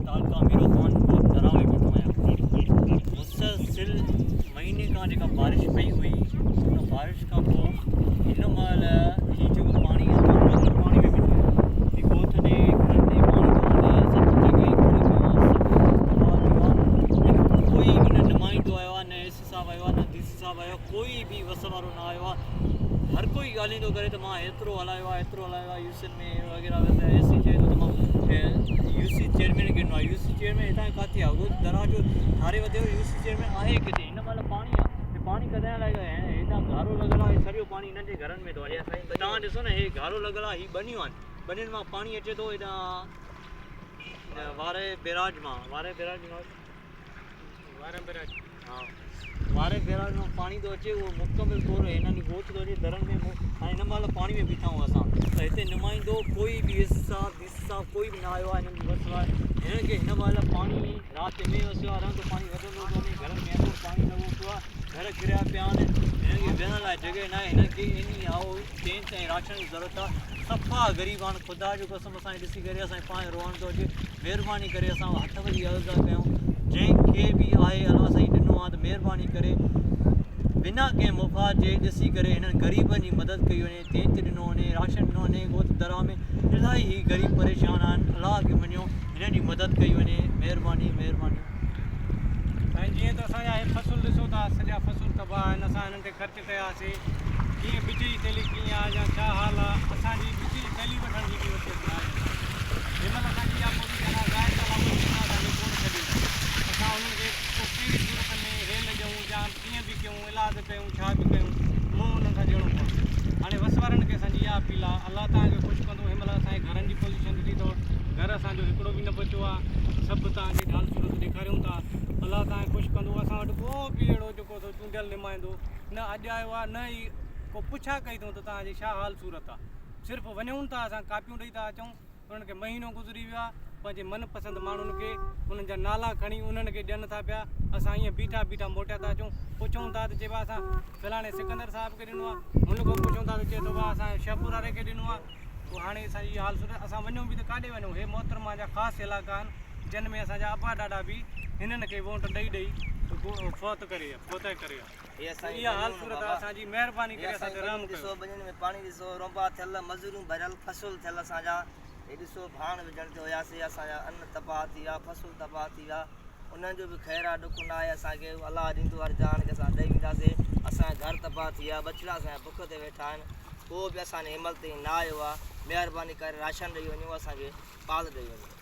तालका मेरोखान को तरह में बैठो आहियां। मुसलसिल महीने का जेका बारिश पई हुई उन बारिश का पोइ हिन महिल ही जेको पाणी आहे पाणी में बीठो आहियां। गोठ ॾे घर ॾे पाणी थो वञे, सभु जॻह कोई बि न नुमाइंदो आयो आहे, न एस साहब आयो आहे, न डी सी साहब आयो आहे, कोई बि वस वारो न आयो आहे। हर कोई ॻाल्हाईंदो करे त मां एतिरो हलायो आहे, एतिरो हलायो आहे, यूसीएल में वग़ैरह वग़ैरह ए सी चए थो त मां यूसी चेयरमैन खे ॾिनो आहे। यूसी चेयरमैन हितां किथे आहे? उहो दरा जो धारे वधे यूसी चेयरमैन आहे किथे? हिन महिल पाणी आहे, पाणी कढण लाइ हेॾा घारो लॻल आहे, सॼो पाणी हिननि जे घरनि में थो वञे। तव्हां ॾिसो न, हे घारो लॻल आहे, हीअ ॿनियूं आहिनि, ॿनियुनि मां पाणी अचे थो हेॾा वारे बैराज मां हा वारे बैराज मां पाणी थो अचे, उहो मुकमल तौर हिननि ॻोठ थो अचे दरनि में। हाणे हिन महिल पाणी में बीठा आहियूं असां, त हिते नुमाइंदो कोई बि एस साहब डी सी साहब कोई बि न आयो आहे हिननि बस लाइ। हिननि खे हिन महिल पाणी राति में वसियो आहे, रंग पाणी वधंदो थो वञे, घरनि में एतिरो पाणी लॻो पियो आहे, घर किरिया पिया आहिनि, हिननि खे वेहण लाइ जॻह न आहे। हिननि खे इन आओ चेंज ताईं राशन जी ज़रूरत आहे। सफ़ा ग़रीब आहिनि, ख़ुदा जो कसम असांखे ॾिसी करे असांखे पाण रोअण थो अचे। महिरबानी करे असां हथ वरी अर्ज़ु था कयूं, जंहिंखे बि आहे अलाह साईं ॾिनो आहे त महिरबानी करे बिना कंहिं मुफ़ाद जे ॾिसी करे हिननि ग़रीबनि जी मदद कई वञे, तेंत ॾिनो वञे, राशन ॾिनो वञे। ॻोठ दरा में इलाही ई ग़रीब परेशान आहिनि, अलाह खे मञियो हिननि जी मदद कई वञे। महिरबानी महिरबानी। साईं जीअं त असांजा हे फ़सुल ॾिसो था, सॼा फ़सुल तबाह आहिनि। असां हिननि ते ख़र्चु कयासीं, कीअं बिज जी थैली कीअं आहे या छा हाल आहे, असांजी बिज जी थैली वठण जी बि वसियत न आहे। हिन महिल असांजी इहा पोज़ीशन आहे, ज़ाहिर ॻाल्हि आहे असांखे कोन छॾींदा। असां उन्हनि खे को कहिड़ी सूरत में हेल ॾियूं या कीअं बि कयूं, इलाज कयूं, छा बि कयूं, मुंहुं हुननि सां ॾियणो पवंदो। हाणे वस वारनि खे असांजी इहा अपील आहे, अलाह तव्हांखे ख़ुशि कंदो। हिन महिल असांजे घरनि जी पोज़ीशन ॾिठी अथव, घर असांजो हिकिड़ो बि न बचियो आहे, सभु तव्हांखे हाल सूरत ॾेखारियूं था। अलाह तव्हांखे ख़ुशि कंदो। असां वटि को बि अहिड़ो जेको चूंडियल नुमाइंदो न अॼु आयो आहे, न ई को पुछा कई अथऊं त तव्हांजी छा हाल सूरत आहे। सिर्फ़ु वञूं था, असां कापियूं ॾेई था अचूं, उन्हनि खे महीनो गुज़री वियो आहे, पंहिंजे मनपसंदि माण्हुनि खे उन्हनि जा नाला खणी उन्हनि खे ॾियनि था पिया। असां ईअं बीठा बीठा मोटिया था अचूं, पुछूं था त चइबो आहे असां फलाणे सिकंदर साहिब खे ॾिनो आहे, हुन खां पुछूं था त चए थो भाउ असां शहपुर वारे खे ॾिनो आहे। पोइ हाणे असांजी इहा हाल सूरत, असां वञूं बि त काॾे वञूं? हे मोहतरमा जा ख़ासि इलाइक़ा आहिनि, जिन में असांजा अबा ॾाॾा बि हिननि खे वोट ॾेई फौत करे इहा हाल सूरत आहे असांजी। महिरबानी करे असांखे रहम कयो। ॿिन्हिनि में पाणी ॾिसो, रोंबा थियल, मज़ूरियूं भरियल, फ़सुल थियल असांजा। हे ॾिसो भाण विझण ते हुयासीं, असांजा अन्न तबाह थी विया, फ़सुल तबाह थी विया। उन्हनि जो बि ख़ैर आहे, ॾुख न आहे असांखे, अलाह ॾींदो हर जान खे असां ॾेई वेंदासीं। असांजा घर तबाह थी विया, बछड़ा असांजा बुख ते वेठा आहिनि, को बि असांजे हिमल ताईं न आयो आहे। महिरबानी करे राशन ॾेई वञो, असांखे पाल ॾेई वञो।